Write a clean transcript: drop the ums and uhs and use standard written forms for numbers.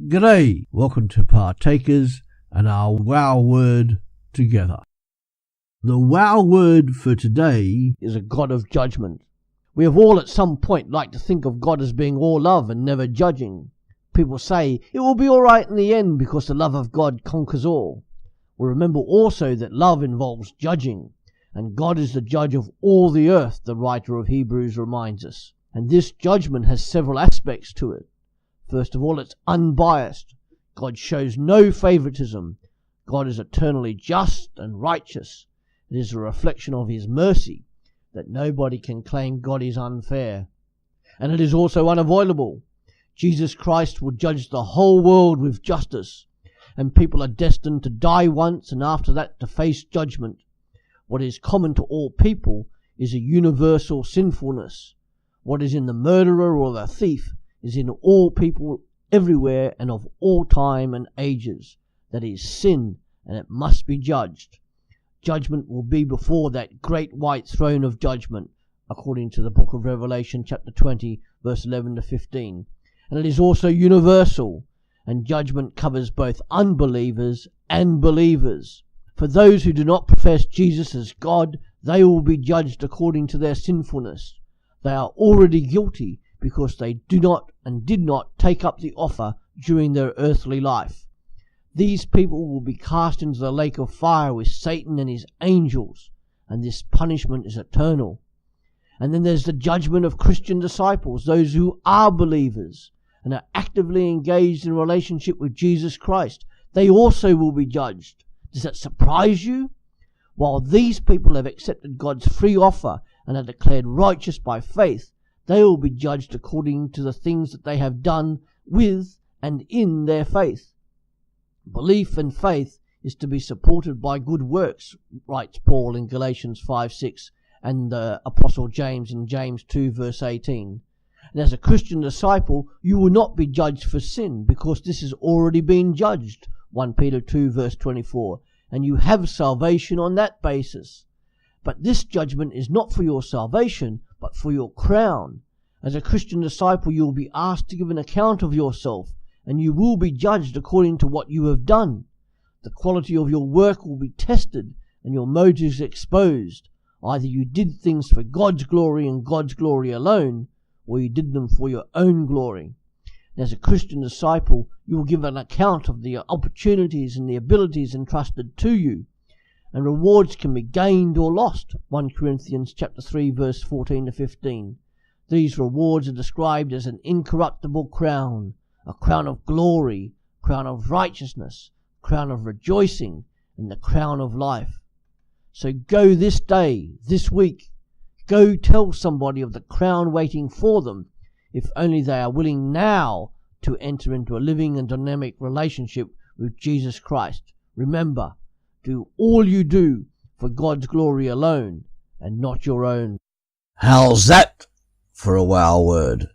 G'day, welcome to Partakers and our wow word together. The wow word for today is a God of judgment. We have all at some point liked to think of God as being all love and never judging. People say it will be alright in the end because the love of God conquers all. We remember also that love involves judging, and God is the judge of all the earth, the writer of Hebrews reminds us. And this judgment has several aspects to it. First of all, it's unbiased. God shows no favoritism. God is eternally just and righteous. It is a reflection of his mercy that nobody can claim God is unfair. And it is also unavoidable. Jesus Christ will judge the whole world with justice, and people are destined to die once and after that to face judgment. What is common to all people is a universal sinfulness. What is in the murderer or the thief is in all people everywhere and of all time and ages. That is sin, and it must be judged. Judgment will be before that great white throne of judgment, according to the book of Revelation chapter 20 verse 11 to 15. And it is also universal, and judgment covers both unbelievers and believers. For those who do not profess Jesus as God, they will be judged according to their sinfulness. They are already guilty because they do not and did not take up the offer during their earthly life. These people will be cast into the lake of fire with Satan and his angels, and this punishment is eternal. And then there's the judgment of Christian disciples, those who are believers and are actively engaged in relationship with Jesus Christ. They also will be judged. Does that surprise you? While these people have accepted God's free offer and are declared righteous by faith, they will be judged according to the things that they have done with and in their faith. Belief and faith is to be supported by good works, writes Paul in Galatians 5:6 and the Apostle James in James 2 verse 18. And as a Christian disciple, you will not be judged for sin because this has already been judged, 1 Peter 2 verse 24, and you have salvation on that basis. But this judgment is not for your salvation, but for your crown. As a Christian disciple, you will be asked to give an account of yourself, and you will be judged according to what you have done. The quality of your work will be tested, and your motives exposed. Either you did things for God's glory and God's glory alone, or you did them for your own glory. And as a Christian disciple, you will give an account of the opportunities and the abilities entrusted to you. And rewards can be gained or lost, 1 Corinthians chapter 3 verse 14 to 15. These rewards are described as an incorruptible crown, a crown of glory, crown of righteousness, crown of rejoicing, and the crown of life. So go this day, this week, go tell somebody of the crown waiting for them, if only they are willing now to enter into a living and dynamic relationship with Jesus Christ. Remember, do all you do for God's glory alone and not your own. How's that for a wow word?